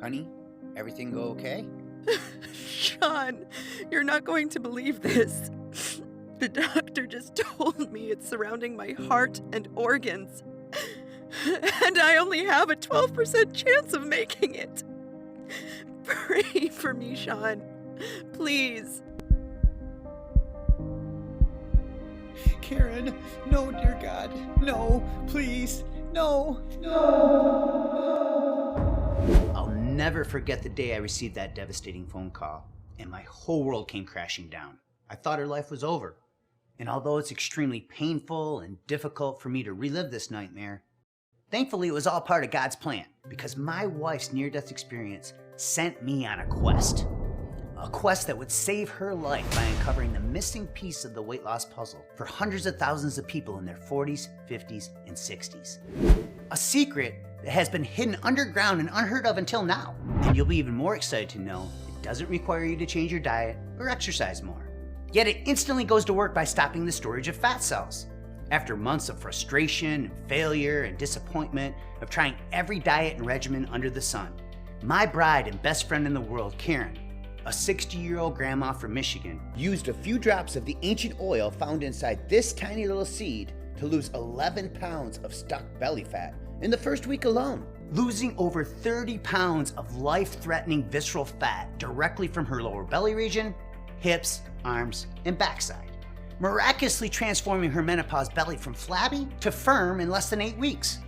Honey, everything go okay? Sean, you're not going to believe this. The doctor just told me it's surrounding my heart and organs. And I only have a 12% chance of making it. Pray for me, Sean. Please. Karen, no, dear God. No, please. No. I'll never forget the day I received that devastating phone call, and my whole world came crashing down. I thought her life was over. And although it's extremely painful and difficult for me to relive this nightmare, thankfully it was all part of God's plan, because my wife's near-death experience sent me on a quest. A quest that would save her life by uncovering the missing piece of the weight loss puzzle for hundreds of thousands of people in their 40s, 50s, and 60s. A secret that has been hidden underground and unheard of until now. And you'll be even more excited to know it doesn't require you to change your diet or exercise more. Yet it instantly goes to work by stopping the storage of fat cells. After months of frustration, failure, and disappointment of trying every diet and regimen under the sun, my bride and best friend in the world, Karen, a 60-year-old grandma from Michigan, used a few drops of the ancient oil found inside this tiny little seed to lose 11 pounds of stuck belly fat in the first week alone, losing over 30 pounds of life-threatening visceral fat directly from her lower belly region, hips, arms, and backside, miraculously transforming her menopause belly from flabby to firm in less than 8 weeks,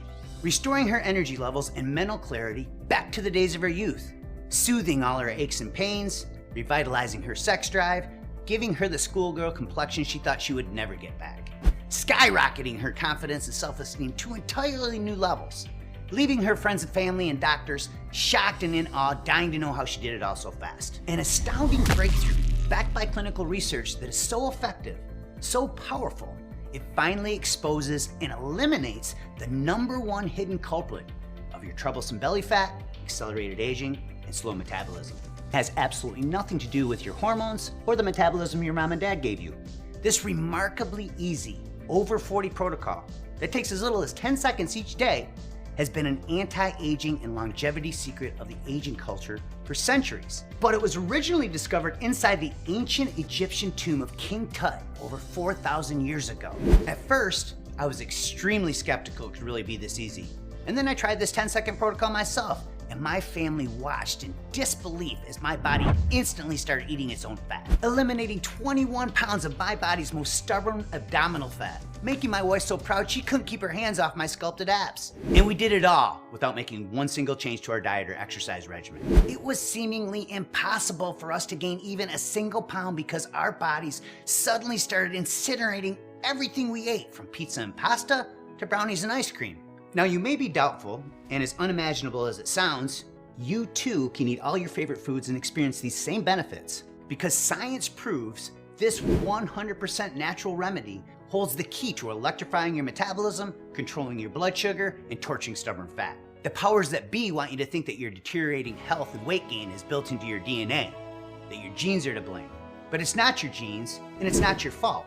restoring her energy levels and mental clarity back to the days of her youth, soothing all her aches and pains, revitalizing her sex drive, giving her the schoolgirl complexion she thought she would never get back, skyrocketing her confidence and self-esteem to entirely new levels, leaving her friends and family and doctors shocked and in awe, dying to know how she did it all so fast. An astounding breakthrough backed by clinical research that is so effective, so powerful, it finally exposes and eliminates the #1 hidden culprit of your troublesome belly fat, accelerated aging, and slow metabolism. It has absolutely nothing to do with your hormones or the metabolism your mom and dad gave you. This remarkably easy, over 40 protocol that takes as little as 10 seconds each day has been an anti-aging and longevity secret of the aging culture for centuries. But it was originally discovered inside the ancient Egyptian tomb of King Tut over 4,000 years ago. At first, I was extremely skeptical it could really be this easy. And then I tried this 10-second protocol myself, and my family watched in disbelief as my body instantly started eating its own fat, eliminating 21 pounds of my body's most stubborn abdominal fat, making my wife so proud she couldn't keep her hands off my sculpted abs. And we did it all without making one single change to our diet or exercise regimen. It was seemingly impossible for us to gain even a single pound because our bodies suddenly started incinerating everything we ate, from pizza and pasta to brownies and ice cream. Now, you may be doubtful, and as unimaginable as it sounds, you too can eat all your favorite foods and experience these same benefits, because science proves this 100% natural remedy holds the key to electrifying your metabolism, controlling your blood sugar, and torching stubborn fat. The powers that be want you to think that your deteriorating health and weight gain is built into your DNA, that your genes are to blame. But it's not your genes, and it's not your fault.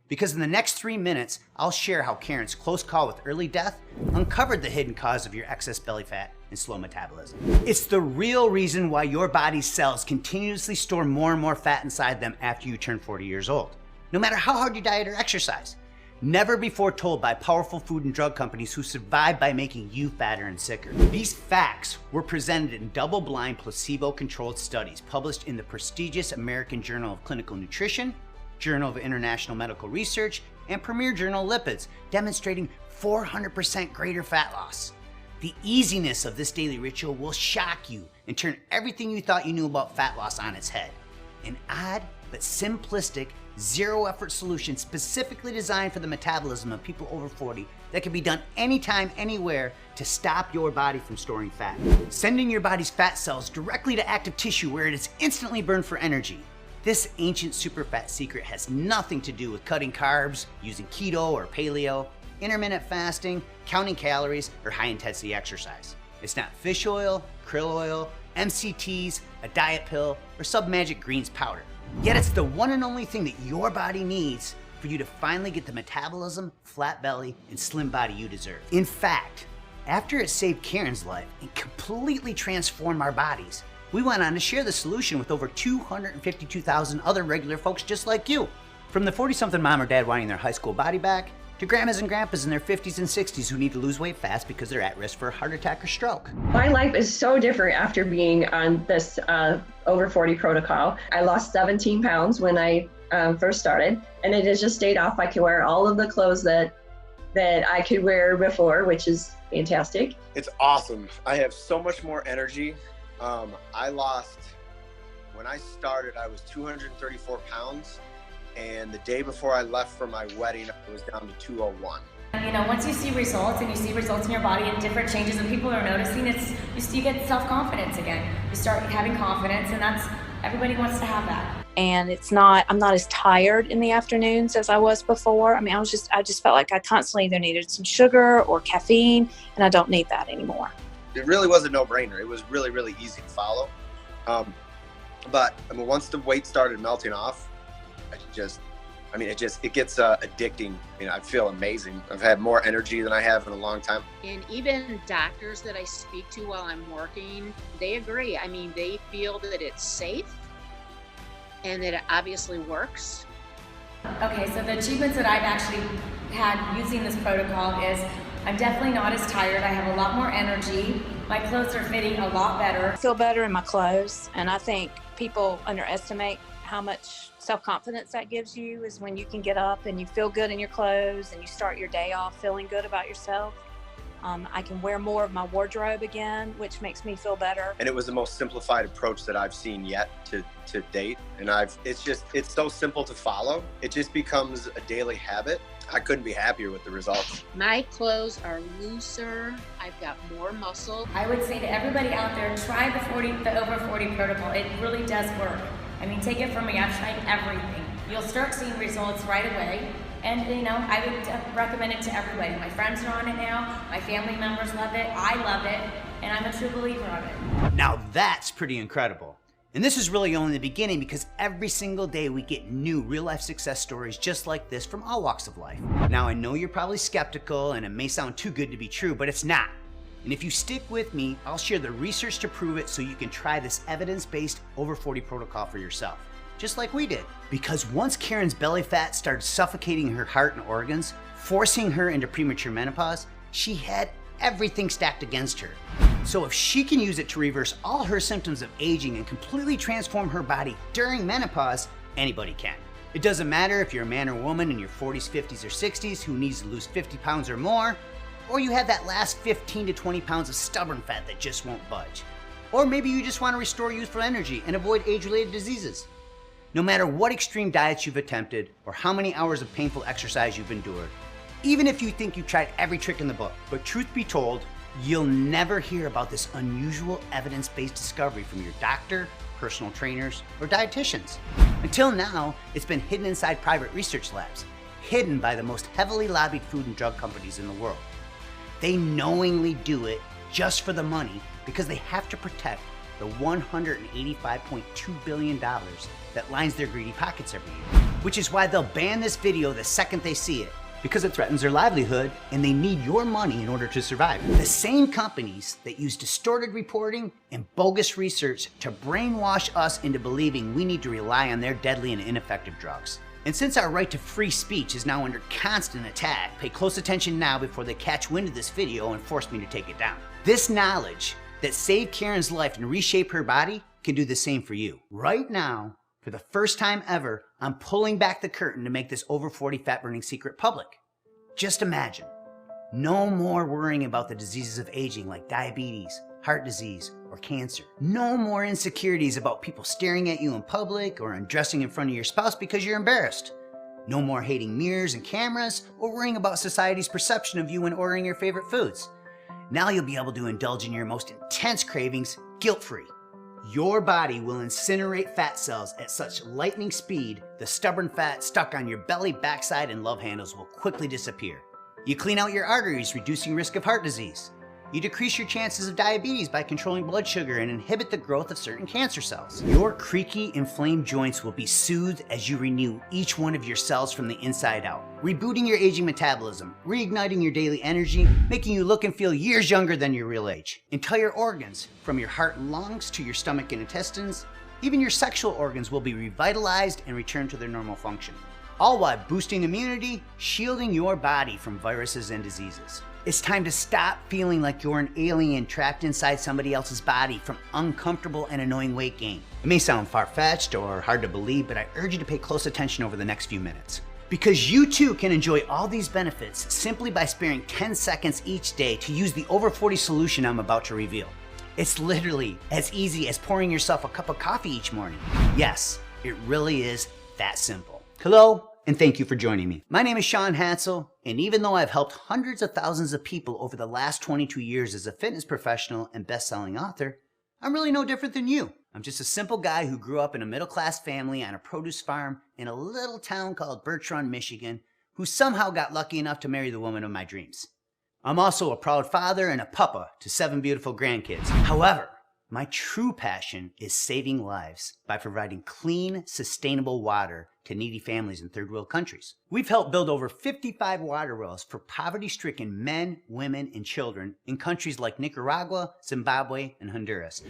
Because in the next 3 minutes, I'll share how Karen's close call with early death uncovered the hidden cause of your excess belly fat and slow metabolism. It's the real reason why your body's cells continuously store more and more fat inside them after you turn 40 years old, no matter how hard you diet or exercise. Never before told by powerful food and drug companies who survive by making you fatter and sicker. These facts were presented in double-blind, placebo-controlled studies published in the prestigious American Journal of Clinical Nutrition, Journal of International Medical Research, and premier journal Lipids, demonstrating 400% greater fat loss. The easiness of this daily ritual will shock you and turn everything you thought you knew about fat loss on its head. An odd but simplistic, zero-effort solution specifically designed for the metabolism of people over 40 that can be done anytime, anywhere to stop your body from storing fat, sending your body's fat cells directly to active tissue where it is instantly burned for energy. This ancient superfat secret has nothing to do with cutting carbs, using keto or paleo, intermittent fasting, counting calories, or high-intensity exercise. It's not fish oil, krill oil, MCTs, a diet pill, or Submagic Greens powder. Yet it's the one and only thing that your body needs for you to finally get the metabolism, flat belly, and slim body you deserve. In fact, after it saved Karen's life and completely transformed our bodies, we went on to share the solution with over 252,000 other regular folks just like you. From the 40-something mom or dad wanting their high school body back, to grandmas and grandpas in their 50s and 60s who need to lose weight fast because they're at risk for a heart attack or stroke. My life is so different after being on this over 40 protocol. I lost 17 pounds when I first started, and it has just stayed off. I can wear all of the clothes that I could wear before, which is fantastic. It's awesome. I have so much more energy. When I started, I was 234 pounds. And the day before I left for my wedding, I was down to 201. You know, once you see results and you see results in your body and different changes that people are noticing, you get self-confidence again. You start having confidence, and everybody wants to have that. And I'm not as tired in the afternoons as I was before. I mean, I just felt like I constantly either needed some sugar or caffeine, and I don't need that anymore. It really was a no-brainer. It was really, really easy to follow. But I mean, once the weight started melting off, it gets addicting. I feel amazing. I've had more energy than I have in a long time. And even doctors that I speak to while I'm working, they agree. I mean, they feel that it's safe and that it obviously works. Okay, so the achievements that I've actually had using this protocol is I'm definitely not as tired. I have a lot more energy. My clothes are fitting a lot better. I feel better in my clothes, and I think people underestimate how much self-confidence that gives you is when you can get up and you feel good in your clothes and you start your day off feeling good about yourself. I can wear more of my wardrobe again, which makes me feel better. And it was the most simplified approach that I've seen yet to date. And it's so simple to follow. It just becomes a daily habit. I couldn't be happier with the results. My clothes are looser. I've got more muscle. I would say to everybody out there, try the over 40 protocol. It really does work. I mean, take it from me, I've tried everything. You'll start seeing results right away. And I would recommend it to everybody. My friends are on it now, my family members love it, I love it, and I'm a true believer of it. Now that's pretty incredible. And this is really only the beginning, because every single day we get new real-life success stories just like this from all walks of life. Now I know you're probably skeptical and it may sound too good to be true, but it's not. And if you stick with me, I'll share the research to prove it so you can try this evidence-based over 40 protocol for yourself, just like we did. Because once Karen's belly fat started suffocating her heart and organs, forcing her into premature menopause, she had everything stacked against her. So if she can use it to reverse all her symptoms of aging and completely transform her body during menopause, anybody can. It doesn't matter if you're a man or woman in your 40s, 50s, or 60s who needs to lose 50 pounds or more, or you have that last 15 to 20 pounds of stubborn fat that just won't budge. Or maybe you just want to restore youthful energy and avoid age-related diseases. No matter what extreme diets you've attempted or how many hours of painful exercise you've endured, even if you think you've tried every trick in the book, but truth be told, you'll never hear about this unusual evidence-based discovery from your doctor, personal trainers, or dietitians. Until now, it's been hidden inside private research labs, hidden by the most heavily lobbied food and drug companies in the world. They knowingly do it just for the money because they have to protect the $185.2 billion that lines their greedy pockets every year. Which is why they'll ban this video the second they see it, because it threatens their livelihood and they need your money in order to survive. The same companies that use distorted reporting and bogus research to brainwash us into believing we need to rely on their deadly and ineffective drugs. And since our right to free speech is now under constant attack, pay close attention now before they catch wind of this video and force me to take it down. This knowledge that saved Karen's life and reshaped her body can do the same for you. Right now, for the first time ever, I'm pulling back the curtain to make this over 40 fat burning secret public. Just imagine, no more worrying about the diseases of aging like diabetes, heart disease, or cancer. No more insecurities about people staring at you in public or undressing in front of your spouse because you're embarrassed. No more hating mirrors and cameras or worrying about society's perception of you when ordering your favorite foods. Now you'll be able to indulge in your most intense cravings guilt-free. Your body will incinerate fat cells at such lightning speed, the stubborn fat stuck on your belly, backside, and love handles will quickly disappear. You clean out your arteries, reducing risk of heart disease. You decrease your chances of diabetes by controlling blood sugar and inhibit the growth of certain cancer cells. Your creaky, inflamed joints will be soothed as you renew each one of your cells from the inside out, rebooting your aging metabolism, reigniting your daily energy, making you look and feel years younger than your real age. Entire organs, from your heart and lungs to your stomach and intestines, even your sexual organs will be revitalized and return to their normal function. All while boosting immunity, shielding your body from viruses and diseases. It's time to stop feeling like you're an alien trapped inside somebody else's body from uncomfortable and annoying weight gain. It may sound far-fetched or hard to believe, but I urge you to pay close attention over the next few minutes. Because you too can enjoy all these benefits simply by sparing 10 seconds each day to use the over 40 solution I'm about to reveal. It's literally as easy as pouring yourself a cup of coffee each morning. Yes, it really is that simple. Hello, and thank you for joining me. My name is Sean Hansel, and even though I've helped hundreds of thousands of people over the last 22 years as a fitness professional and best-selling author, I'm really no different than you. I'm just a simple guy who grew up in a middle-class family on a produce farm in a little town called Birch Run, Michigan, who somehow got lucky enough to marry the woman of my dreams. I'm also a proud father and a papa to 7 beautiful grandkids. However, my true passion is saving lives by providing clean, sustainable water to needy families in third world countries. We've helped build over 55 water wells for poverty-stricken men, women, and children in countries like Nicaragua, Zimbabwe, and Honduras.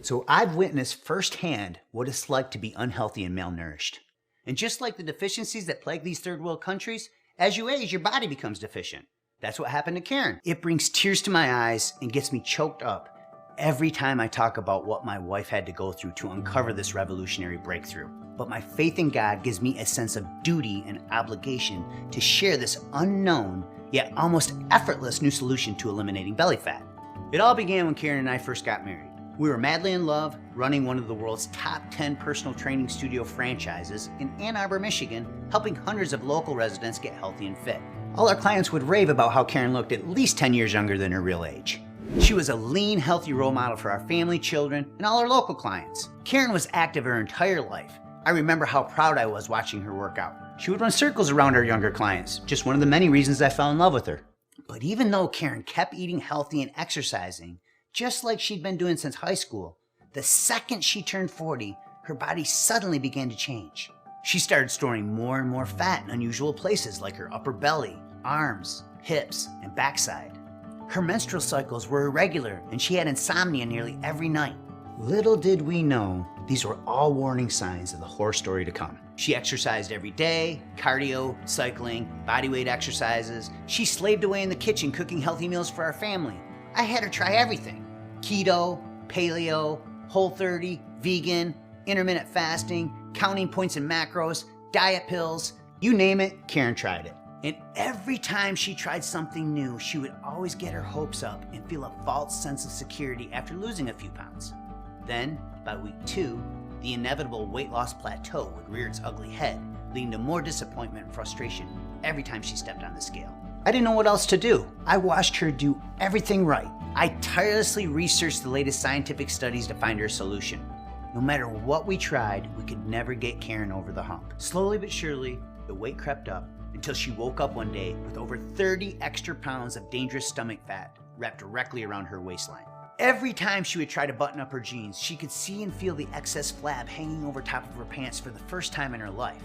So I've witnessed firsthand what it's like to be unhealthy and malnourished. And just like the deficiencies that plague these third world countries, as you age, your body becomes deficient. That's what happened to Karen. It brings tears to my eyes and gets me choked up every time I talk about what my wife had to go through to uncover this revolutionary breakthrough. But my faith in God gives me a sense of duty and obligation to share this unknown, yet almost effortless new solution to eliminating belly fat. It all began when Karen and I first got married. We were madly in love, running one of the world's top 10 personal training studio franchises in Ann Arbor, Michigan, helping hundreds of local residents get healthy and fit. All our clients would rave about how Karen looked at least 10 years younger than her real age. She was a lean, healthy role model for our family, children, and all our local clients. Karen was active her entire life. I remember how proud I was watching her work out. She would run circles around our younger clients, just one of the many reasons I fell in love with her. But even though Karen kept eating healthy and exercising, just like she'd been doing since high school, the second she turned 40, her body suddenly began to change. She started storing more and more fat in unusual places like her upper belly, arms, hips, and backside. Her menstrual cycles were irregular and she had insomnia nearly every night. Little did we know, these were all warning signs of the horror story to come. She exercised every day, cardio, cycling, bodyweight exercises. She slaved away in the kitchen cooking healthy meals for our family. I had her try everything. Keto, paleo, Whole30, vegan, intermittent fasting, counting points and macros, diet pills, you name it, Karen tried it. And every time she tried something new, she would always get her hopes up and feel a false sense of security after losing a few pounds. Then, by week 2, the inevitable weight loss plateau would rear its ugly head, leading to more disappointment and frustration every time she stepped on the scale. I didn't know what else to do. I watched her do everything right. I tirelessly researched the latest scientific studies to find her a solution. No matter what we tried, we could never get Karen over the hump. Slowly but surely, the weight crept up until she woke up one day with over 30 extra pounds of dangerous stomach fat wrapped directly around her waistline. Every time she would try to button up her jeans, she could see and feel the excess flab hanging over top of her pants for the first time in her life.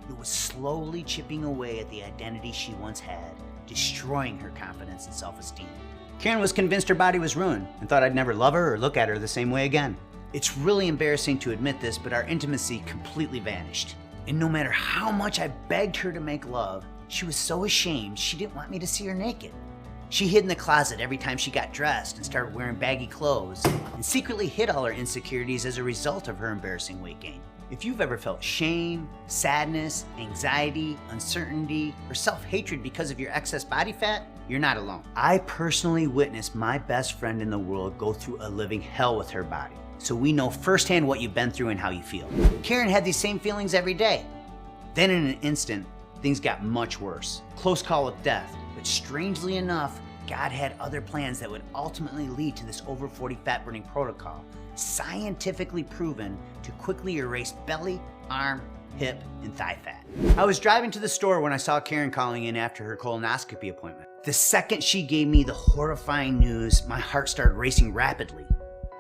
It was slowly chipping away at the identity she once had, destroying her confidence and self-esteem. Karen was convinced her body was ruined and thought I'd never love her or look at her the same way again. It's really embarrassing to admit this, but our intimacy completely vanished. And no matter how much I begged her to make love, she was so ashamed she didn't want me to see her naked. She hid in the closet every time she got dressed and started wearing baggy clothes, and secretly hid all her insecurities as a result of her embarrassing weight gain. If you've ever felt shame, sadness, anxiety, uncertainty, or self-hatred because of your excess body fat, you're not alone. I personally witnessed my best friend in the world go through a living hell with her body. So we know firsthand what you've been through and how you feel. Karen had these same feelings every day. Then in an instant, things got much worse. Close call with death, but strangely enough, God had other plans that would ultimately lead to this over 40 fat burning protocol, scientifically proven to quickly erase belly, arm, hip, and thigh fat. I was driving to the store when I saw Karen calling in after her colonoscopy appointment. The second she gave me the horrifying news, my heart started racing rapidly.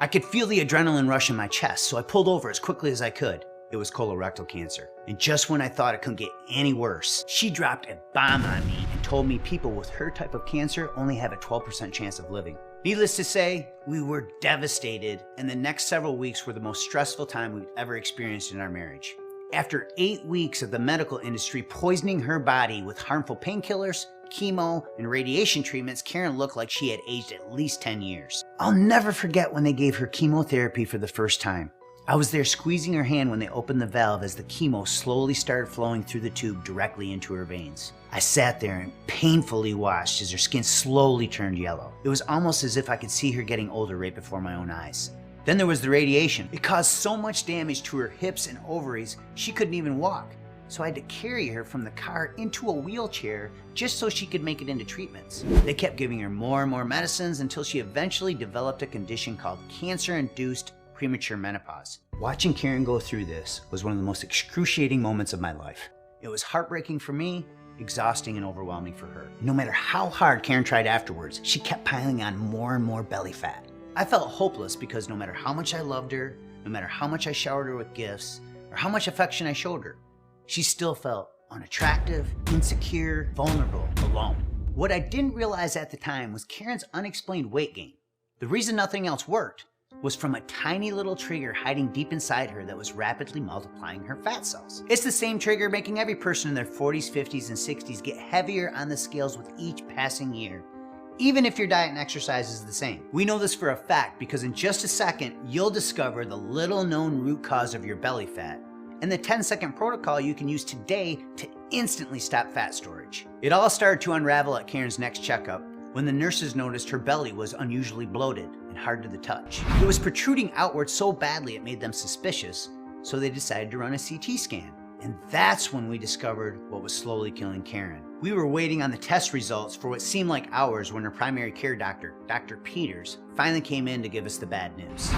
I could feel the adrenaline rush in my chest, so I pulled over as quickly as I could. It was colorectal cancer. And just when I thought it couldn't get any worse, she dropped a bomb on me and told me people with her type of cancer only have a 12% chance of living. Needless to say, we were devastated, and the next several weeks were the most stressful time we've ever experienced in our marriage. After 8 weeks of the medical industry poisoning her body with harmful painkillers, chemo, and radiation treatments, Karen looked like she had aged at least 10 years. I'll never forget when they gave her chemotherapy for the first time. I was there squeezing her hand when they opened the valve as the chemo slowly started flowing through the tube directly into her veins. I sat there and painfully watched as her skin slowly turned yellow. It was almost as if I could see her getting older right before my own eyes. Then there was the radiation. It caused so much damage to her hips and ovaries, she couldn't even walk. So I had to carry her from the car into a wheelchair just so she could make it into treatments. They kept giving her more and more medicines until she eventually developed a condition called cancer-induced premature menopause. Watching Karen go through this was one of the most excruciating moments of my life. It was heartbreaking for me, exhausting and overwhelming for her. No matter how hard Karen tried afterwards, she kept piling on more and more belly fat. I felt hopeless because no matter how much I loved her, no matter how much I showered her with gifts, or how much affection I showed her, she still felt unattractive, insecure, vulnerable, alone. What I didn't realize at the time was Karen's unexplained weight gain. The reason nothing else worked was from a tiny little trigger hiding deep inside her that was rapidly multiplying her fat cells. It's the same trigger making every person in their 40s, 50s, and 60s get heavier on the scales with each passing year, even if your diet and exercise is the same. We know this for a fact because in just a second, you'll discover the little known root cause of your belly fat and the 10-second protocol you can use today to instantly stop fat storage. It all started to unravel at Karen's next checkup when the nurses noticed her belly was unusually bloated and hard to the touch. It was protruding outward so badly it made them suspicious, so they decided to run a CT scan. And that's when we discovered what was slowly killing Karen. We were waiting on the test results for what seemed like hours when her primary care doctor, Dr. Peters, finally came in to give us the bad news.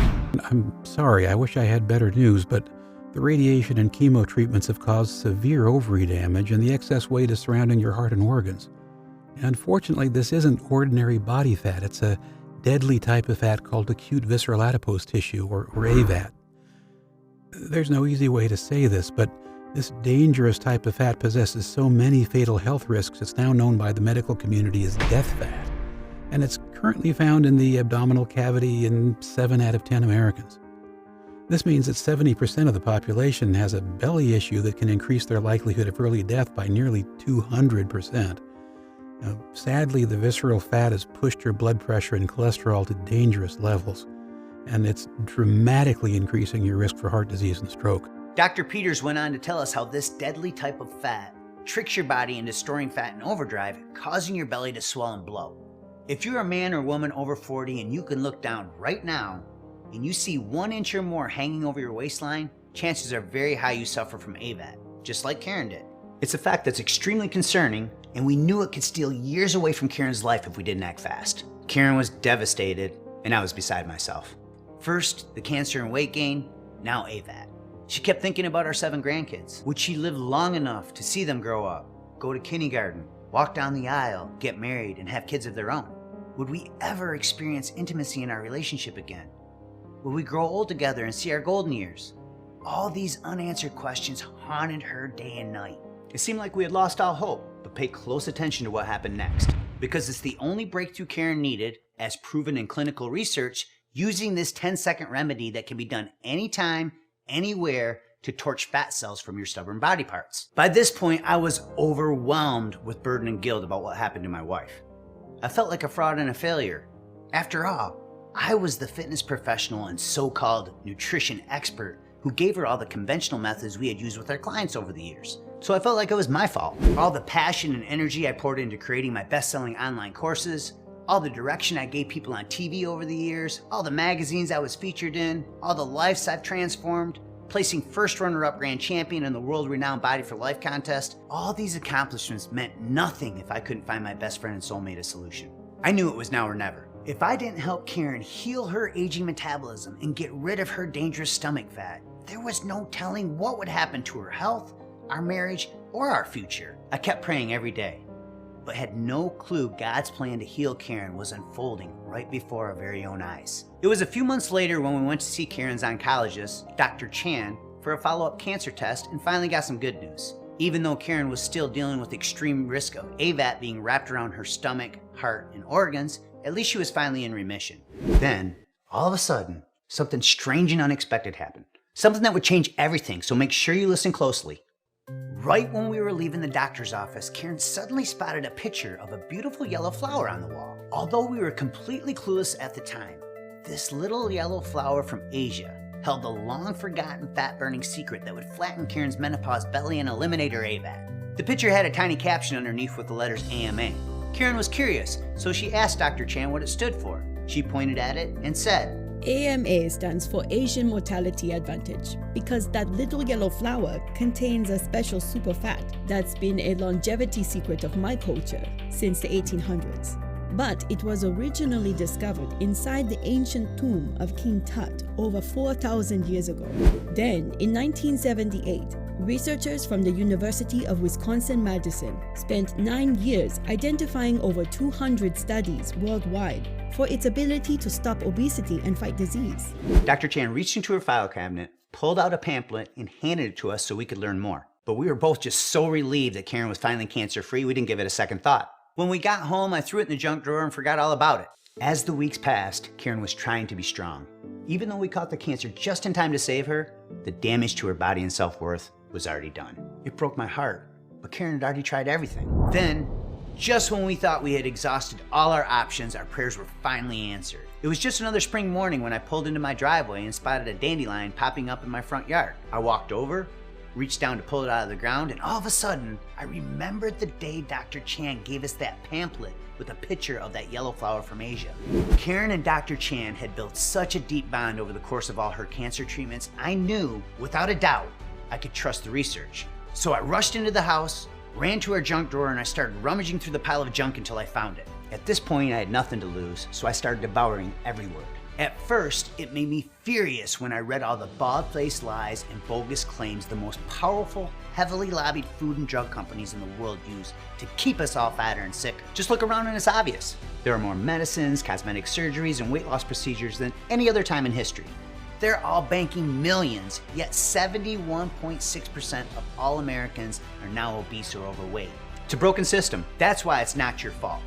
I'm sorry, I wish I had better news, but the radiation and chemo treatments have caused severe ovary damage and the excess weight is surrounding your heart and organs. Unfortunately, this isn't ordinary body fat. It's a deadly type of fat called acute visceral adipose tissue, or AVAT. There's no easy way to say this, but this dangerous type of fat possesses so many fatal health risks it's now known by the medical community as death fat. And it's currently found in the abdominal cavity in 7 out of 10 Americans. This means that 70% of the population has a belly issue that can increase their likelihood of early death by nearly 200%. Now, sadly, the visceral fat has pushed your blood pressure and cholesterol to dangerous levels, and it's dramatically increasing your risk for heart disease and stroke. Dr. Peters went on to tell us how this deadly type of fat tricks your body into storing fat in overdrive, causing your belly to swell and blow. If you're a man or woman over 40 and you can look down right now and you see 1 inch or more hanging over your waistline, chances are very high you suffer from AVAT, just like Karen did. It's a fact that's extremely concerning, and we knew it could steal years away from Karen's life if we didn't act fast. Karen was devastated, and I was beside myself. First, the cancer and weight gain, now AVAT. She kept thinking about our 7 grandkids. Would she live long enough to see them grow up, go to kindergarten, walk down the aisle, get married, and have kids of their own? Would we ever experience intimacy in our relationship again? Would we grow old together and see our golden years? All these unanswered questions haunted her day and night. It seemed like we had lost all hope, but pay close attention to what happened next, because it's the only breakthrough Karen needed, as proven in clinical research, using this 10-second remedy that can be done anytime, anywhere, to torch fat cells from your stubborn body parts. By this point, I was overwhelmed with burden and guilt about what happened to my wife. I felt like a fraud and a failure. After all, I was the fitness professional and so-called nutrition expert who gave her all the conventional methods we had used with our clients over the years. So I felt like it was my fault. All the passion and energy I poured into creating my best-selling online courses, all the direction I gave people on TV over the years, all the magazines I was featured in, all the lives I've transformed, placing first runner-up grand champion in the world-renowned Body for Life contest, all these accomplishments meant nothing if I couldn't find my best friend and soulmate a solution. I knew it was now or never. If I didn't help Karen heal her aging metabolism and get rid of her dangerous stomach fat, there was no telling what would happen to her health, our marriage, or our future. I kept praying every day. but had no clue God's plan to heal Karen was unfolding right before our very own eyes. It was a few months later when we went to see Karen's oncologist, Dr. Chan, for a follow-up cancer test and finally got some good news. Even though Karen was still dealing with extreme risk of AVAT being wrapped around her stomach, heart, and organs, at least she was finally in remission. Then, all of a sudden, something strange and unexpected happened. Something that would change everything, so make sure you listen closely. Right when we were leaving the doctor's office, Karen suddenly spotted a picture of a beautiful yellow flower on the wall. Although we were completely clueless at the time, this little yellow flower from Asia held the long-forgotten fat-burning secret that would flatten Karen's menopause belly and eliminate her AVAT. The picture had a tiny caption underneath with the letters AMA. Karen was curious, so she asked Dr. Chan what it stood for. She pointed at it and said, AMA stands for Asian Mortality Advantage because that little yellow flower contains a special super fat that's been a longevity secret of my culture since the 1800s. But it was originally discovered inside the ancient tomb of King Tut over 4,000 years ago. Then, in 1978, researchers from the University of Wisconsin-Madison spent 9 years identifying over 200 studies worldwide for its ability to stop obesity and fight disease. Dr. Chan reached into her file cabinet, pulled out a pamphlet, and handed it to us so we could learn more. But we were both just so relieved that Karen was finally cancer-free, we didn't give it a second thought. When we got home, I threw it in the junk drawer and forgot all about it. As the weeks passed, Karen was trying to be strong. Even though we caught the cancer just in time to save her, the damage to her body and self-worth was already done. It broke my heart, but Karen had already tried everything. Then, just when we thought we had exhausted all our options, our prayers were finally answered. It was just another spring morning when I pulled into my driveway and spotted a dandelion popping up in my front yard. I walked over, reached down to pull it out of the ground, and all of a sudden, I remembered the day Dr. Chan gave us that pamphlet with a picture of that yellow flower from Asia. Karen and Dr. Chan had built such a deep bond over the course of all her cancer treatments, I knew, without a doubt, I could trust the research. So I rushed into the house, ran to our junk drawer, and I started rummaging through the pile of junk until I found it. At this point, I had nothing to lose, so I started devouring every word. At first, it made me furious when I read all the bald-faced lies and bogus claims the most powerful, heavily lobbied food and drug companies in the world use to keep us all fatter and sicker. Just look around and it's obvious. There are more medicines, cosmetic surgeries, and weight loss procedures than any other time in history. They're all banking millions, yet 71.6% of all Americans are now obese or overweight. It's a broken system. That's why it's not your fault.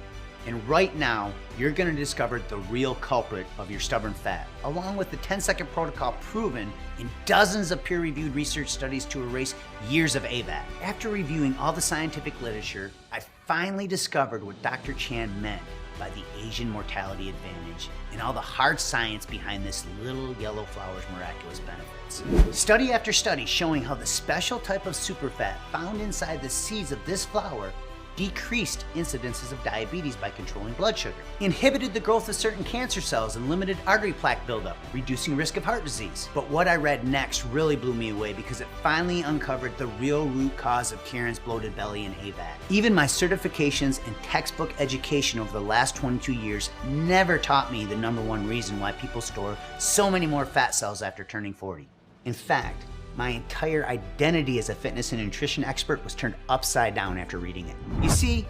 And right now, you're gonna discover the real culprit of your stubborn fat, along with the 10-second protocol proven in dozens of peer-reviewed research studies to erase years of AVAT. After reviewing all the scientific literature, I finally discovered what Dr. Chan meant by the Asian mortality advantage and all the hard science behind this little yellow flower's miraculous benefits. Study after study showing how the special type of superfat found inside the seeds of this flower decreased incidences of diabetes by controlling blood sugar, inhibited the growth of certain cancer cells and limited artery plaque buildup, reducing risk of heart disease. But what I read next really blew me away because it finally uncovered the real root cause of Karen's bloated belly and AVAT. Even my certifications and textbook education over the last 22 years never taught me the #1 reason why people store so many more fat cells after turning 40. In fact, my entire identity as a fitness and nutrition expert was turned upside down after reading it. You see,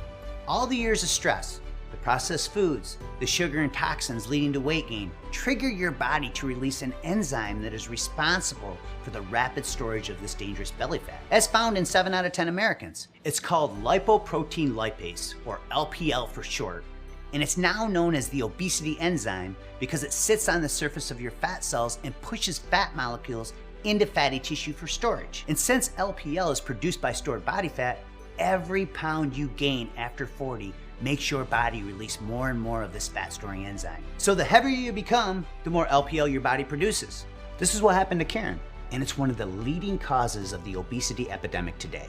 all the years of stress, the processed foods, the sugar and toxins leading to weight gain, trigger your body to release an enzyme that is responsible for the rapid storage of this dangerous belly fat, as found in 7 out of 10 Americans. It's called lipoprotein lipase, or LPL for short, and it's now known as the obesity enzyme because it sits on the surface of your fat cells and pushes fat molecules into fatty tissue for storage. And since LPL is produced by stored body fat, every pound you gain after 40 makes your body release more and more of this fat storing enzyme. So the heavier you become, the more LPL your body produces. This is what happened to Karen, and it's one of the leading causes of the obesity epidemic today.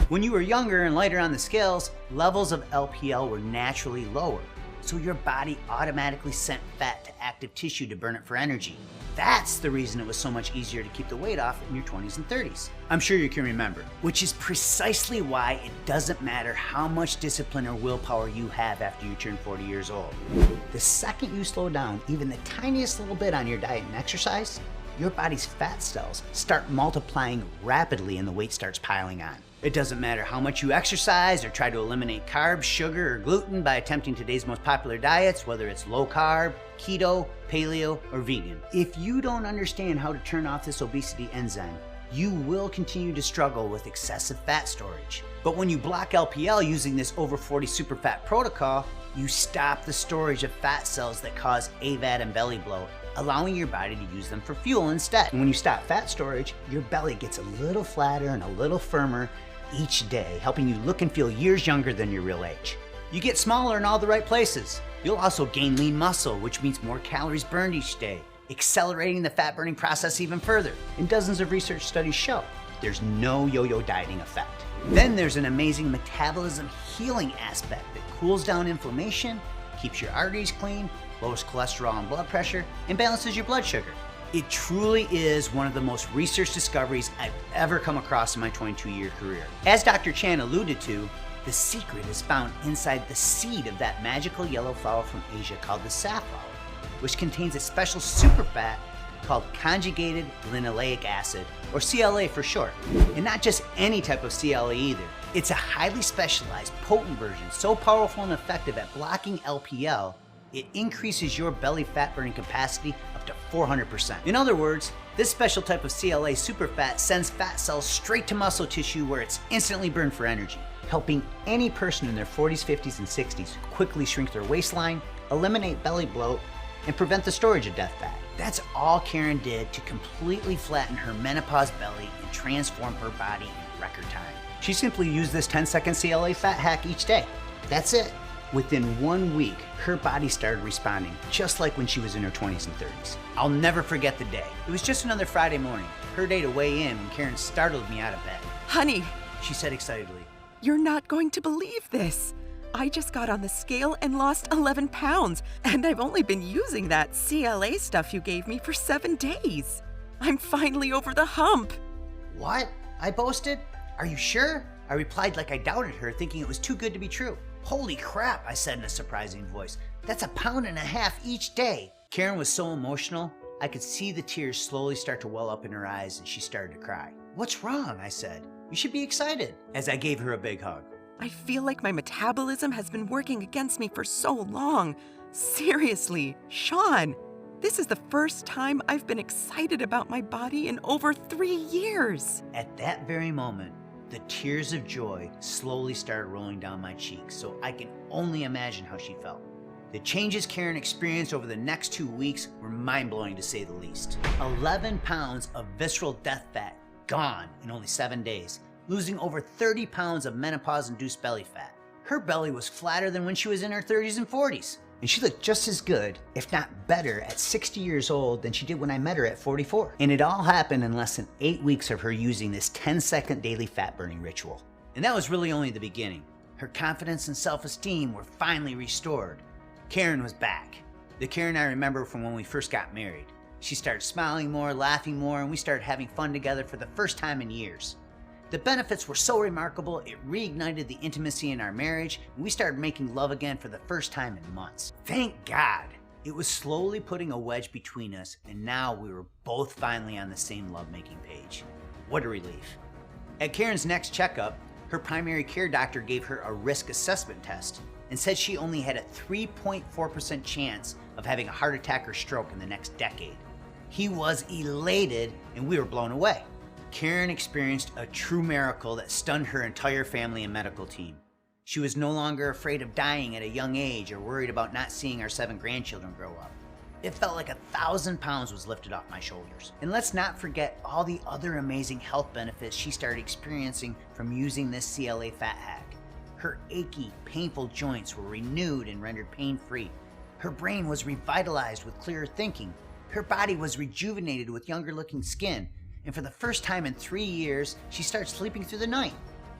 When you were younger and lighter on the scales, levels of LPL were naturally lower, so your body automatically sent fat to active tissue to burn it for energy. That's the reason it was so much easier to keep the weight off in your 20s and 30s. I'm sure you can remember, which is precisely why it doesn't matter how much discipline or willpower you have after you turn 40 years old. The second you slow down even the tiniest little bit on your diet and exercise, your body's fat cells start multiplying rapidly and the weight starts piling on. It doesn't matter how much you exercise or try to eliminate carbs, sugar, or gluten by attempting today's most popular diets, whether it's low carb, keto, paleo, or vegan. If you don't understand how to turn off this obesity enzyme, you will continue to struggle with excessive fat storage. But when you block LPL using this over 40 super fat protocol, you stop the storage of fat cells that cause AVAT and belly bloat, allowing your body to use them for fuel instead. And when you stop fat storage, your belly gets a little flatter and a little firmer each day, helping you look and feel years younger than your real age. You get smaller in all the right places. You'll also gain lean muscle, which means more calories burned each day, accelerating the fat burning process even further. And dozens of research studies show there's no yo-yo dieting effect. Then there's an amazing metabolism healing aspect that cools down inflammation, keeps your arteries clean, lowers cholesterol and blood pressure, and balances your blood sugar. It truly is one of the most researched discoveries I've ever come across in my 22-year career. As Dr. Chan alluded to, the secret is found inside the seed of that magical yellow flower from Asia called the safflower, which contains a special superfat called conjugated linoleic acid, or CLA for short. And not just any type of CLA either. It's a highly specialized, potent version, so powerful and effective at blocking LPL, it increases your belly fat burning capacity up to 400%. In other words, this special type of CLA superfat sends fat cells straight to muscle tissue where it's instantly burned for energy, helping any person in their 40s, 50s, and 60s quickly shrink their waistline, eliminate belly bloat, and prevent the storage of death fat. That's all Karen did to completely flatten her menopause belly and transform her body in record time. She simply used this 10-second CLA fat hack each day. That's it. Within 1 week, her body started responding, just like when she was in her 20s and 30s. I'll never forget the day. It was just another Friday morning, her day to weigh in when Karen startled me out of bed. Honey, She said excitedly, you're not going to believe this. I just got on the scale and lost 11 pounds, and I've only been using that CLA stuff you gave me for 7 days. I'm finally over the hump. "What?" I boasted. "Are you sure?" I replied like I doubted her, thinking it was too good to be true. "Holy crap," I said in a surprising voice. "That's 1.5 pounds each day." Karen was so emotional, I could see the tears slowly start to well up in her eyes, and she started to cry. "What's wrong?" I said. "You should be excited," as I gave her a big hug. I feel like my metabolism has been working against me for so long. Seriously, Sean, this is the first time I've been excited about my body in over 3 years. At that very moment, the tears of joy slowly started rolling down my cheeks, so I can only imagine how she felt. The changes Karen experienced over the next 2 weeks were mind-blowing to say the least. 11 pounds of visceral death fat gone in only 7 days, losing over 30 pounds of menopause-induced belly fat. Her belly was flatter than when she was in her 30s and 40s, and she looked just as good, if not better, at 60 years old than she did when I met her at 44. And it all happened in less than 8 weeks of her using this 10-second daily fat-burning ritual. And that was really only the beginning. Her confidence and self-esteem were finally restored. Karen was back. The Karen I remember from when we first got married. She started smiling more, laughing more, and we started having fun together for the first time in years. The benefits were so remarkable, it reignited the intimacy in our marriage, and we started making love again for the first time in months. Thank God! It was slowly putting a wedge between us, and now we were both finally on the same lovemaking page. What a relief. At Karen's next checkup, her primary care doctor gave her a risk assessment test and said she only had a 3.4% chance of having a heart attack or stroke in the next decade. He was elated, and we were blown away. Karen experienced a true miracle that stunned her entire family and medical team. She was no longer afraid of dying at a young age or worried about not seeing our 7 grandchildren grow up. It felt like 1,000 pounds was lifted off my shoulders. And let's not forget all the other amazing health benefits she started experiencing from using this CLA fat hack. Her achy, painful joints were renewed and rendered pain-free. Her brain was revitalized with clearer thinking. Her body was rejuvenated with younger-looking skin. And for the first time in 3 years, she started sleeping through the night.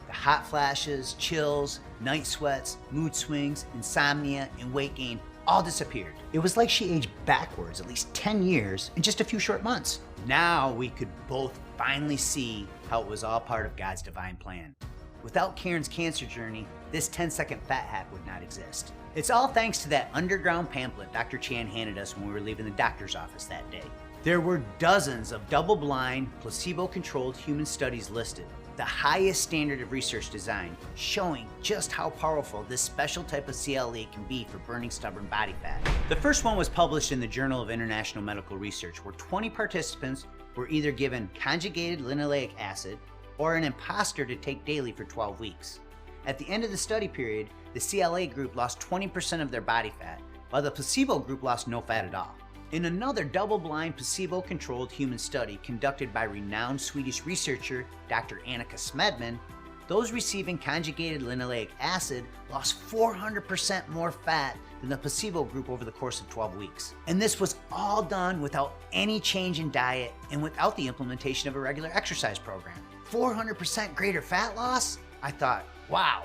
The hot flashes, chills, night sweats, mood swings, insomnia, and weight gain all disappeared. It was like she aged backwards at least 10 years in just a few short months. Now we could both finally see how it was all part of God's divine plan. Without Karen's cancer journey, this 10-second fat hack would not exist. It's all thanks to that underground pamphlet Dr. Chan handed us when we were leaving the doctor's office that day. There were dozens of double-blind, placebo-controlled human studies listed, the highest standard of research design, showing just how powerful this special type of CLA can be for burning stubborn body fat. The first one was published in the Journal of International Medical Research, where 20 participants were either given conjugated linoleic acid or an imposter to take daily for 12 weeks. At the end of the study period, the CLA group lost 20% of their body fat, while the placebo group lost no fat at all. In another double-blind, placebo-controlled human study conducted by renowned Swedish researcher Dr. Annika Smedman, those receiving conjugated linoleic acid lost 400% more fat than the placebo group over the course of 12 weeks. And this was all done without any change in diet and without the implementation of a regular exercise program. 400% greater fat loss? I thought, wow,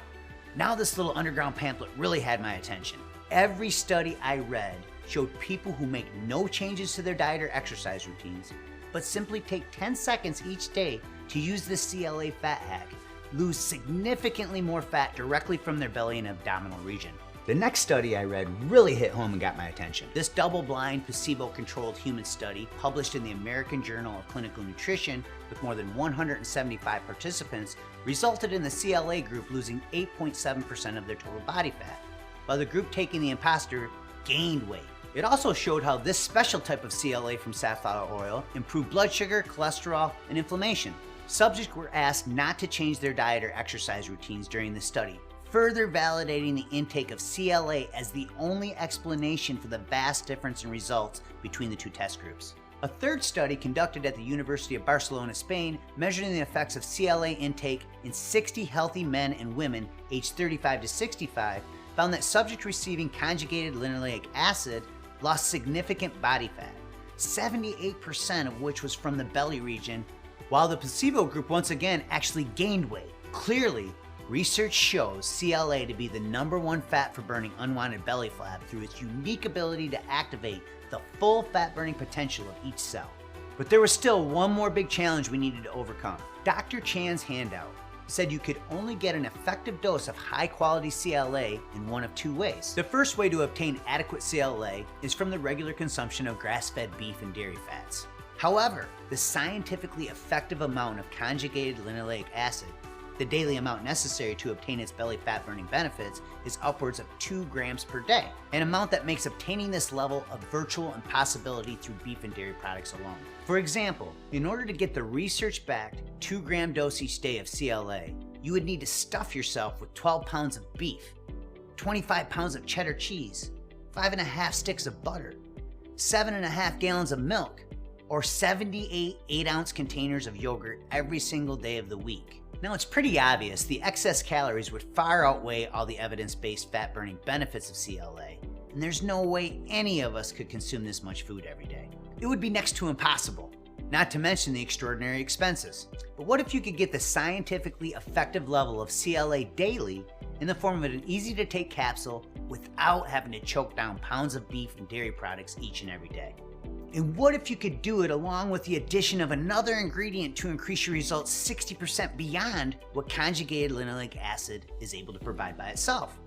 now this little underground pamphlet really had my attention. Every study I read showed people who make no changes to their diet or exercise routines, but simply take 10 seconds each day to use this CLA fat hack, lose significantly more fat directly from their belly and abdominal region. The next study I read really hit home and got my attention. This double-blind, placebo-controlled human study, published in the American Journal of Clinical Nutrition with more than 175 participants, resulted in the CLA group losing 8.7% of their total body fat, while the group taking the imposter gained weight. It also showed how this special type of CLA from safflower oil improved blood sugar, cholesterol, and inflammation. Subjects were asked not to change their diet or exercise routines during the study, further validating the intake of CLA as the only explanation for the vast difference in results between the two test groups. A third study conducted at the University of Barcelona, Spain, measuring the effects of CLA intake in 60 healthy men and women aged 35 to 65, found that subjects receiving conjugated linoleic acid lost significant body fat, 78% of which was from the belly region, while the placebo group once again actually gained weight. Clearly, research shows CLA to be the #1 fat for burning unwanted belly flab through its unique ability to activate the full fat burning potential of each cell. But there was still one more big challenge we needed to overcome. Dr. Chan's handout said you could only get an effective dose of high-quality CLA in one of two ways. The first way to obtain adequate CLA is from the regular consumption of grass-fed beef and dairy fats. However, the scientifically effective amount of conjugated linoleic acid, the daily amount necessary to obtain its belly fat-burning benefits, is upwards of 2 grams per day, an amount that makes obtaining this level a virtual impossibility through beef and dairy products alone. For example, in order to get the research-backed 2-gram dose each day of CLA, you would need to stuff yourself with 12 pounds of beef, 25 pounds of cheddar cheese, 5.5 sticks of butter, 7.5 gallons of milk, or 78 8-ounce containers of yogurt every single day of the week. Now, it's pretty obvious the excess calories would far outweigh all the evidence-based fat-burning benefits of CLA, and there's no way any of us could consume this much food every day. It would be next to impossible, not to mention the extraordinary expenses. But what if you could get the scientifically effective level of CLA daily in the form of an easy-to-take capsule without having to choke down pounds of beef and dairy products each and every day? And what if you could do it along with the addition of another ingredient to increase your results 60% beyond what conjugated linoleic acid is able to provide by itself?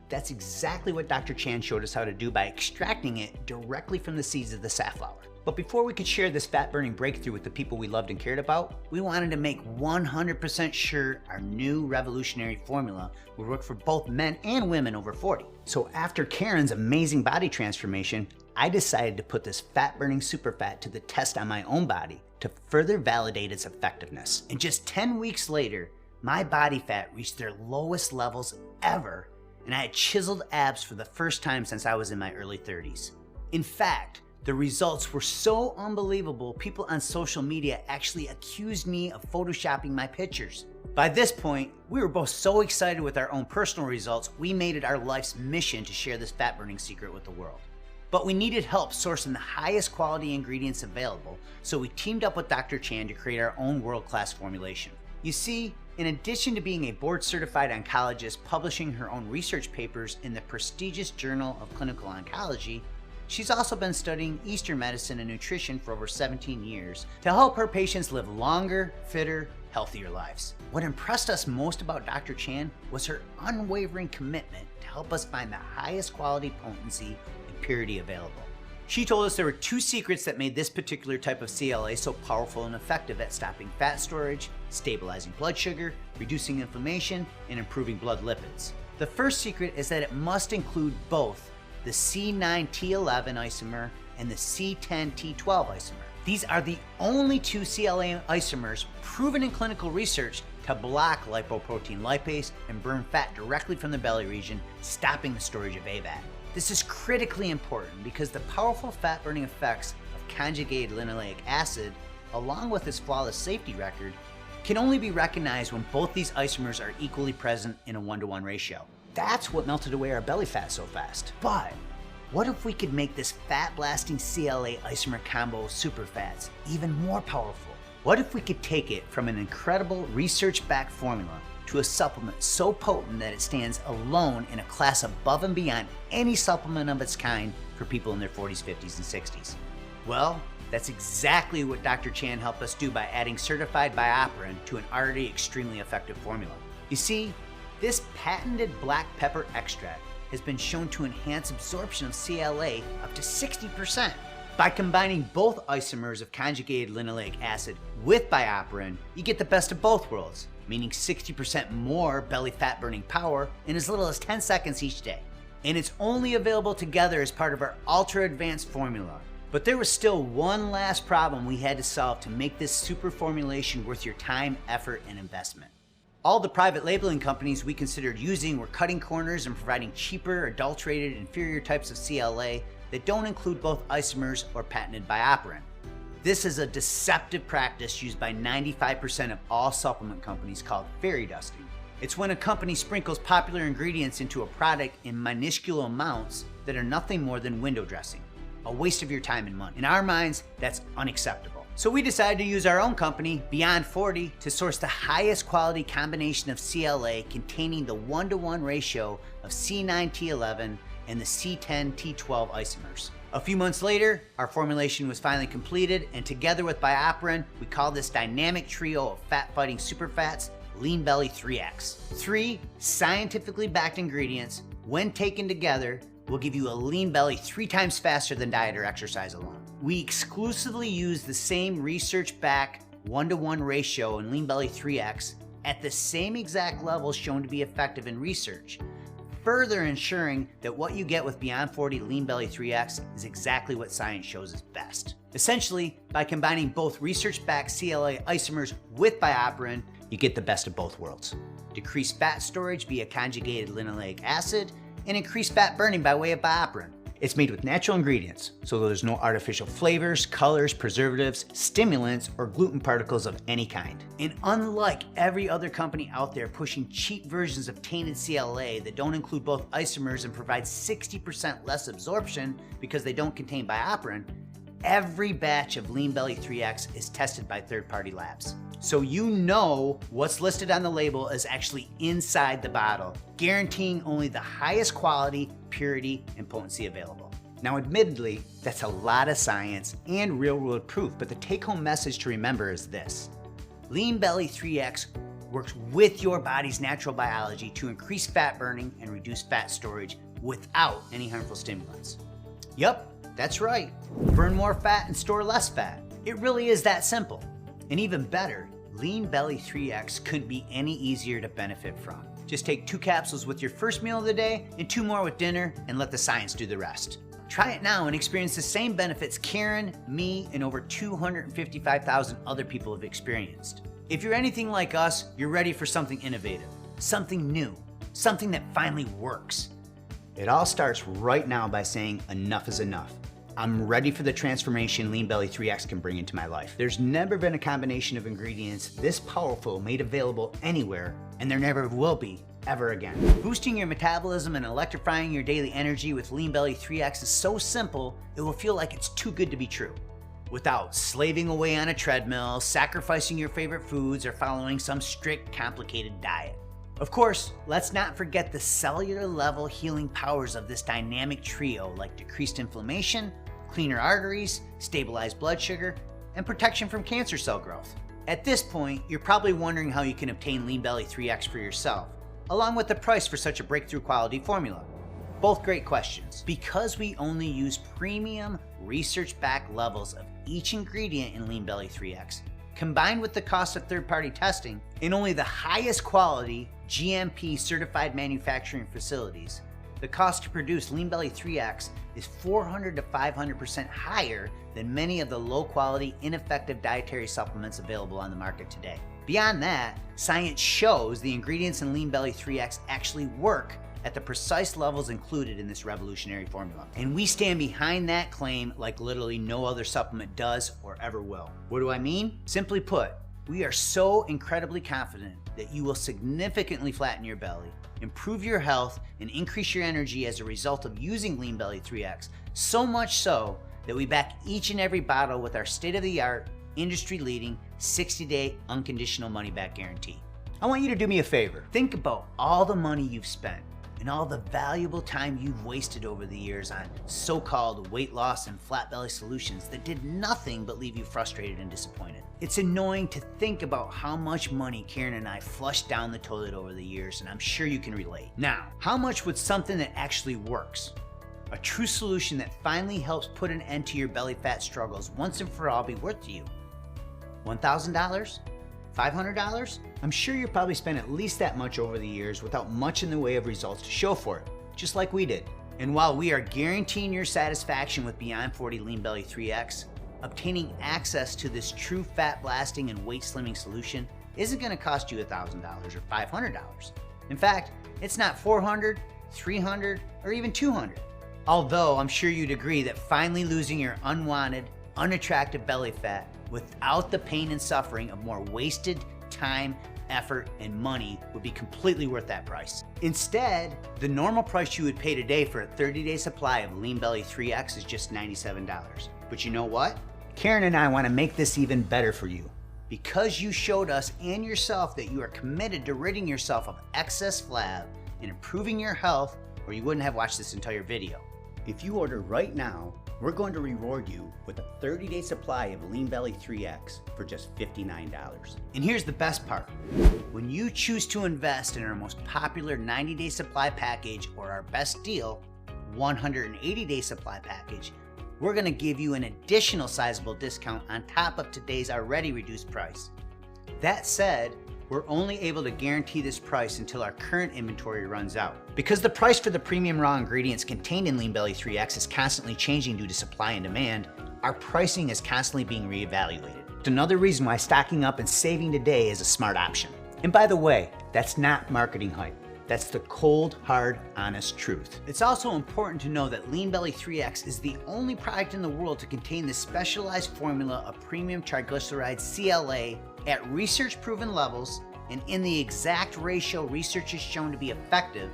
That's exactly what Dr. Chan showed us how to do by extracting it directly from the seeds of the safflower. But before we could share this fat-burning breakthrough with the people we loved and cared about, we wanted to make 100% sure our new revolutionary formula would work for both men and women over 40. So after Karen's amazing body transformation, I decided to put this fat-burning superfat to the test on my own body to further validate its effectiveness. And just 10 weeks later, my body fat reached their lowest levels ever, and I had chiseled abs for the first time since I was in my early 30s. In fact, the results were so unbelievable, people on social media actually accused me of photoshopping my pictures. By this point, we were both so excited with our own personal results, we made it our life's mission to share this fat-burning secret with the world. But we needed help sourcing the highest quality ingredients available, so we teamed up with Dr. Chan to create our own world-class formulation. You see, in addition to being a board-certified oncologist publishing her own research papers in the prestigious Journal of Clinical Oncology, she's also been studying Eastern medicine and nutrition for over 17 years to help her patients live longer, fitter, healthier lives. What impressed us most about Dr. Chan was her unwavering commitment to help us find the highest quality potency and purity available. She told us there were 2 secrets that made this particular type of CLA so powerful and effective at stopping fat storage, stabilizing blood sugar, reducing inflammation, and improving blood lipids. The first secret is that it must include both the C9T11 isomer and the C10T12 isomer. These are the only 2 CLA isomers proven in clinical research to block lipoprotein lipase and burn fat directly from the belly region, stopping the storage of AVAT. This is critically important because the powerful fat-burning effects of conjugated linoleic acid, along with its flawless safety record, can only be recognized when both these isomers are equally present in a 1-to-1 ratio. That's what melted away our belly fat so fast. But what if we could make this fat-blasting CLA isomer combo of superfats even more powerful? What if we could take it from an incredible research-backed formula to a supplement so potent that it stands alone in a class above and beyond any supplement of its kind for people in their 40s, 50s, and 60s? Well, that's exactly what Dr. Chan helped us do by adding certified BioPerine to an already extremely effective formula. You see, this patented black pepper extract has been shown to enhance absorption of CLA up to 60%. By combining both isomers of conjugated linoleic acid with BioPerine, you get the best of both worlds, meaning 60% more belly fat burning power in as little as 10 seconds each day. And it's only available together as part of our ultra advanced formula. But there was still one last problem we had to solve to make this super formulation worth your time, effort, and investment. All the private labeling companies we considered using were cutting corners and providing cheaper, adulterated, inferior types of CLA that don't include both isomers or patented BioPerine. This is a deceptive practice used by 95% of all supplement companies called fairy dusting. It's when a company sprinkles popular ingredients into a product in minuscule amounts that are nothing more than window dressing, a waste of your time and money. In our minds, that's unacceptable. So we decided to use our own company, Beyond 40, to source the highest quality combination of CLA containing the 1-to-1 ratio of C9T11 and the C10T12 isomers. A few months later, our formulation was finally completed, and together with BioPerine, we called this dynamic trio of fat-fighting superfats LeanBelly 3X. 3 scientifically backed ingredients, when taken together, will give you a lean belly 3 times faster than diet or exercise alone. We exclusively use the same research-backed 1-to-1 ratio in LeanBelly 3X at the same exact levels shown to be effective in research, further ensuring that what you get with Beyond 40 LeanBelly 3X is exactly what science shows is best. Essentially, by combining both research-backed CLA isomers with BioPerine, you get the best of both worlds. Decreased fat storage via conjugated linoleic acid, and increased fat burning by way of BioPerine. It's made with natural ingredients, so there's no artificial flavors, colors, preservatives, stimulants, or gluten particles of any kind. And unlike every other company out there pushing cheap versions of tainted CLA that don't include both isomers and provide 60% less absorption because they don't contain BioPerine, every batch of LeanBelly 3X is tested by third-party labs. So you know what's listed on the label is actually inside the bottle, guaranteeing only the highest quality, purity, and potency available. Now admittedly, that's a lot of science and real-world proof, but the take-home message to remember is this. LeanBelly 3X works with your body's natural biology to increase fat burning and reduce fat storage without any harmful stimulants. Yup, that's right. Burn more fat and store less fat. It really is that simple. And even better, LeanBelly 3X couldn't be any easier to benefit from. Just take 2 capsules with your first meal of the day and 2 more with dinner and let the science do the rest. Try it now and experience the same benefits Karen, me, and over 255,000 other people have experienced. If you're anything like us, you're ready for something innovative, something new, something that finally works. It all starts right now by saying enough is enough. I'm ready for the transformation LeanBelly 3X can bring into my life. There's never been a combination of ingredients this powerful made available anywhere, and there never will be ever again. Boosting your metabolism and electrifying your daily energy with LeanBelly 3X is so simple, it will feel like it's too good to be true. Without slaving away on a treadmill, sacrificing your favorite foods, or following some strict, complicated diet. Of course, let's not forget the cellular level healing powers of this dynamic trio, like decreased inflammation, cleaner arteries, stabilized blood sugar, and protection from cancer cell growth. At this point, you're probably wondering how you can obtain LeanBelly 3X for yourself, along with the price for such a breakthrough quality formula. Both great questions. Because we only use premium, research-backed levels of each ingredient in LeanBelly 3X, combined with the cost of third-party testing in only the highest quality GMP certified manufacturing facilities, the cost to produce LeanBelly 3X is 400 to 500% higher than many of the low-quality, ineffective dietary supplements available on the market today. Beyond that, science shows the ingredients in LeanBelly 3X actually work at the precise levels included in this revolutionary formula. And we stand behind that claim like literally no other supplement does or ever will. What do I mean? Simply put, we are so incredibly confident that you will significantly flatten your belly, improve your health, and increase your energy as a result of using LeanBelly 3X, so much so that we back each and every bottle with our state-of-the-art, industry-leading 60-day unconditional money-back guarantee. I want you to do me a favor. Think about all the money you've spent and all the valuable time you've wasted over the years on so-called weight loss and flat belly solutions that did nothing but leave you frustrated and disappointed. It's annoying to think about how much money Karen and I flushed down the toilet over the years, and I'm sure you can relate. Now, how much would something that actually works, a true solution that finally helps put an end to your belly fat struggles once and for all, be worth to you? $1,000? $500? I'm sure you probably spent at least that much over the years without much in the way of results to show for it, just like we did. And while we are guaranteeing your satisfaction with Beyond 40 LeanBelly 3X, obtaining access to this true fat blasting and weight slimming solution isn't going to cost you $1,000 or $500. In fact, it's not $400, $300, or even $200. Although I'm sure you'd agree that finally losing your unwanted, unattractive belly fat without the pain and suffering of more wasted time, effort, and money would be completely worth that price. Instead, the normal price you would pay today for a 30-day supply of LeanBelly 3X is just $97. But you know what? Karen and I want to make this even better for you. Because you showed us and yourself that you are committed to ridding yourself of excess flab and improving your health, or you wouldn't have watched this entire video. If you order right now, we're going to reward you with a 30-day supply of LeanBelly 3X for just $59. And here's the best part. When you choose to invest in our most popular 90-day supply package or our best deal, 180-day supply package, we're going to give you an additional sizable discount on top of today's already reduced price. That said, we're only able to guarantee this price until our current inventory runs out. Because the price for the premium raw ingredients contained in LeanBelly 3X is constantly changing due to supply and demand, our pricing is constantly being reevaluated. It's another reason why stocking up and saving today is a smart option. And by the way, that's not marketing hype. That's the cold, hard, honest truth. It's also important to know that LeanBelly 3X is the only product in the world to contain this specialized formula of premium triglyceride CLA at research-proven levels and in the exact ratio research has shown to be effective,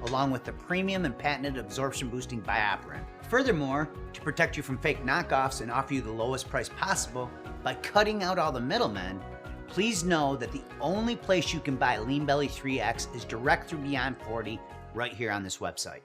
along with the premium and patented absorption-boosting bioperine. Furthermore, to protect you from fake knockoffs and offer you the lowest price possible by cutting out all the middlemen, please know that the only place you can buy LeanBelly 3X is direct through Beyond 40 right here on this website.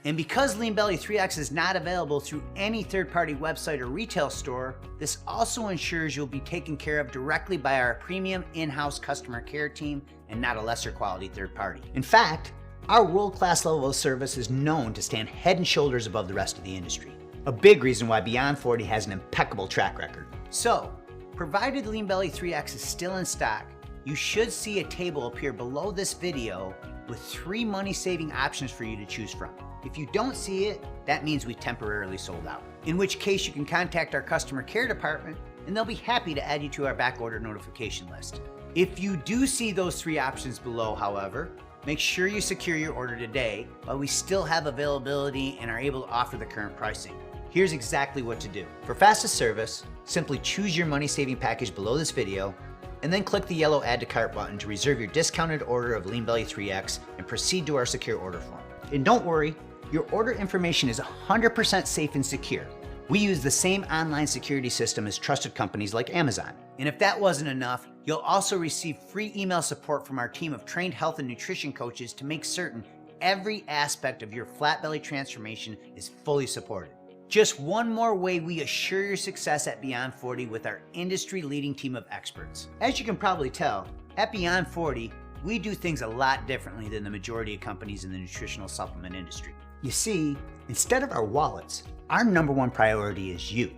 And because LeanBelly 3X is not available through any third-party website or retail store, this also ensures you'll be taken care of directly by our premium in-house customer care team and not a lesser quality third party. In fact, our world-class level of service is known to stand head and shoulders above the rest of the industry. A big reason why Beyond 40 has an impeccable track record. So, provided LeanBelly 3X is still in stock, you should see a table appear below this video with 3 money-saving options for you to choose from. If you don't see it, that means we temporarily sold out. In which case you can contact our customer care department and they'll be happy to add you to our backorder notification list. If you do see those 3 options below, however, make sure you secure your order today while we still have availability and are able to offer the current pricing. Here's exactly what to do. For fastest service, simply choose your money-saving package below this video and then click the yellow Add to Cart button to reserve your discounted order of LeanBelly 3X and proceed to our secure order form. And don't worry, your order information is 100% safe and secure. We use the same online security system as trusted companies like Amazon. And if that wasn't enough, you'll also receive free email support from our team of trained health and nutrition coaches to make certain every aspect of your flat belly transformation is fully supported. Just one more way we assure your success at Beyond 40 with our industry-leading team of experts. As you can probably tell, at Beyond 40, we do things a lot differently than the majority of companies in the nutritional supplement industry. You see, instead of our wallets, our number one priority is you,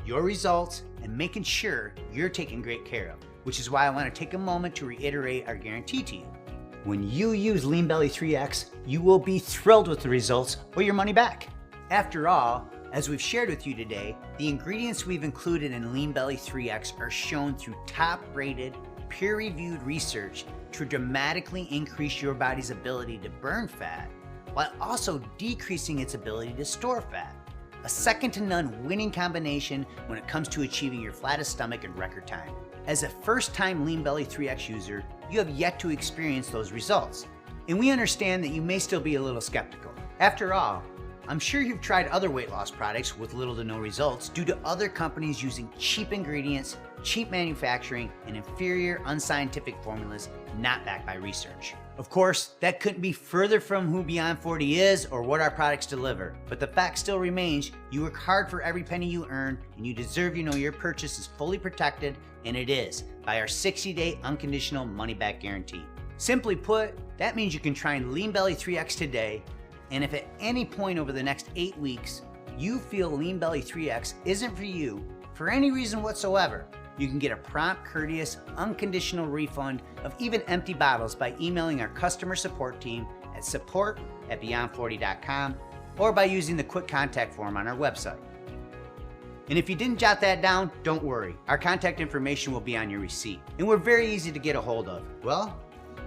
your results, and making sure you're taken great care of, which is why I want to take a moment to reiterate our guarantee to you. When you use LeanBelly 3X, you will be thrilled with the results or your money back. After all, as we've shared with you today, the ingredients we've included in LeanBelly 3X are shown through top-rated, peer-reviewed research to dramatically increase your body's ability to burn fat, while also decreasing its ability to store fat. A second-to-none winning combination when it comes to achieving your flattest stomach in record time. As a first-time LeanBelly 3X user, you have yet to experience those results, and we understand that you may still be a little skeptical. After all, I'm sure you've tried other weight loss products with little to no results due to other companies using cheap ingredients, cheap manufacturing, and inferior unscientific formulas not backed by research. Of course, that couldn't be further from who Beyond 40 is or what our products deliver, but the fact still remains, you work hard for every penny you earn, and you deserve to know your purchase is fully protected, and it is, by our 60-day unconditional money-back guarantee. Simply put, that means you can try LeanBelly 3X today, and if at any point over the next 8 weeks, you feel LeanBelly 3X isn't for you, for any reason whatsoever, you can get a prompt, courteous, unconditional refund of even empty bottles by emailing our customer support team at support@beyond40.com or by using the quick contact form on our website. And if you didn't jot that down, don't worry. Our contact information will be on your receipt, and we're very easy to get a hold of. Well,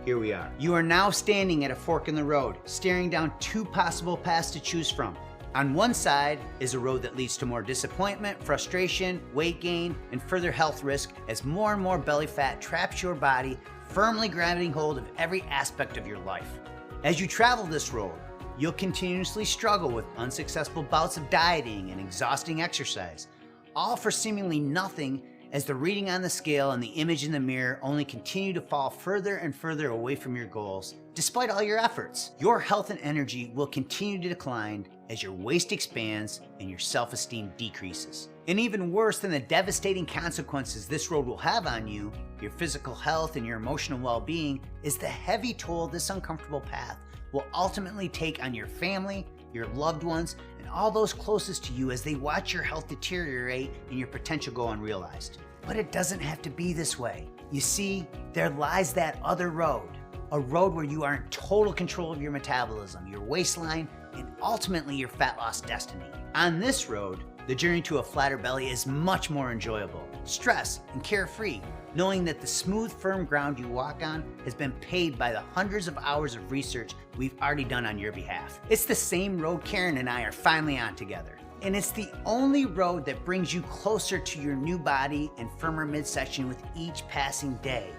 here we are. You are now standing at a fork in the road, staring down two possible paths to choose from. On one side is a road that leads to more disappointment, frustration, weight gain, and further health risk as more and more belly fat traps your body, firmly grabbing hold of every aspect of your life. As you travel this road, you'll continuously struggle with unsuccessful bouts of dieting and exhausting exercise, all for seemingly nothing as the reading on the scale and the image in the mirror only continue to fall further and further away from your goals. Despite all your efforts, your health and energy will continue to decline as your waist expands and your self-esteem decreases. And even worse than the devastating consequences this road will have on you, your physical health and your emotional well-being, is the heavy toll this uncomfortable path will ultimately take on your family, your loved ones, and all those closest to you as they watch your health deteriorate and your potential go unrealized. But it doesn't have to be this way. You see, there lies that other road, a road where you are in total control of your metabolism, your waistline, and ultimately your fat loss destiny. On this road, the journey to a flatter belly is much more enjoyable, stress, and carefree, knowing that the smooth, firm ground you walk on has been paid by the hundreds of hours of research we've already done on your behalf. It's the same road Karen and I are finally on together. And it's the only road that brings you closer to your new body and firmer midsection with each passing day.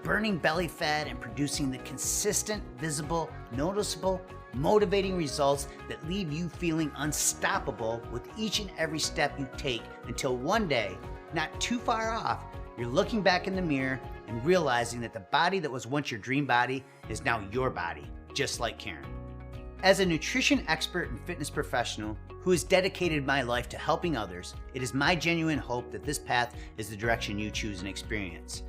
Burning belly fat and producing the consistent, visible, noticeable, motivating results that leave you feeling unstoppable with each and every step you take until one day, not too far off, you're looking back in the mirror and realizing that the body that was once your dream body is now your body, just like Karen. As a nutrition expert and fitness professional who has dedicated my life to helping others, it is my genuine hope that this path is the direction you choose and experience.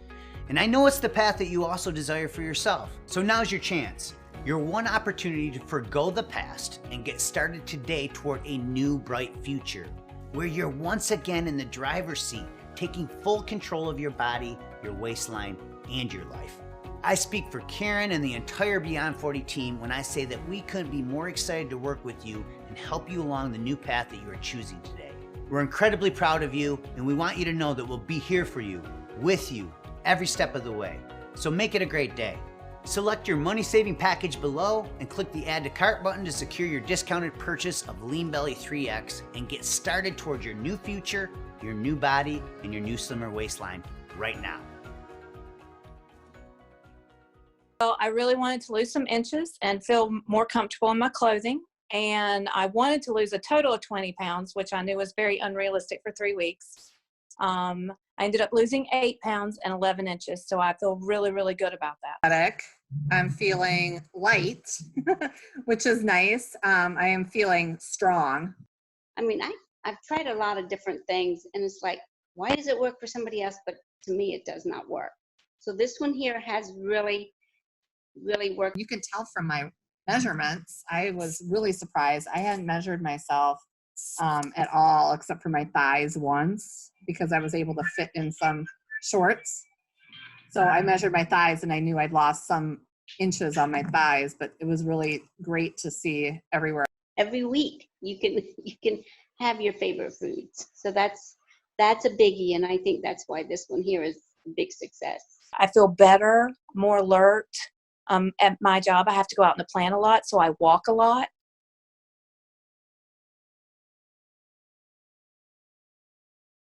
And I know it's the path that you also desire for yourself. So now's your chance. Your one opportunity to forgo the past and get started today toward a new bright future, where you're once again in the driver's seat, taking full control of your body, your waistline, and your life. I speak for Karen and the entire Beyond 40 team when I say that we couldn't be more excited to work with you and help you along the new path that you are choosing today. We're incredibly proud of you, and we want you to know that we'll be here for you, with you, every step of the way. So make it a great day. Select your money-saving package below and click the Add to Cart button to secure your discounted purchase of LeanBelly 3X and get started towards your new future, your new body, and your new slimmer waistline right now. Well, I really wanted to lose some inches and feel more comfortable in my clothing. And I wanted to lose a total of 20 pounds, which I knew was very unrealistic for 3 weeks. I ended up losing 8 pounds and 11 inches. So I feel really, really good about that. I'm feeling light, which is nice. I am feeling strong. I mean, I've tried a lot of different things, and it's like, why does it work for somebody else, but to me it does not work? So this one here has really, really worked. You can tell from my measurements. I was really surprised. I hadn't measured myself at all, except for my thighs once, because I was able to fit in some shorts. So I measured my thighs and I knew I'd lost some inches on my thighs, but it was really great to see everywhere. Every week you can have your favorite foods. So that's a biggie, and I think that's why this one here is a big success. I feel better, more alert. At my job, I have to go out in the plant a lot, so I walk a lot.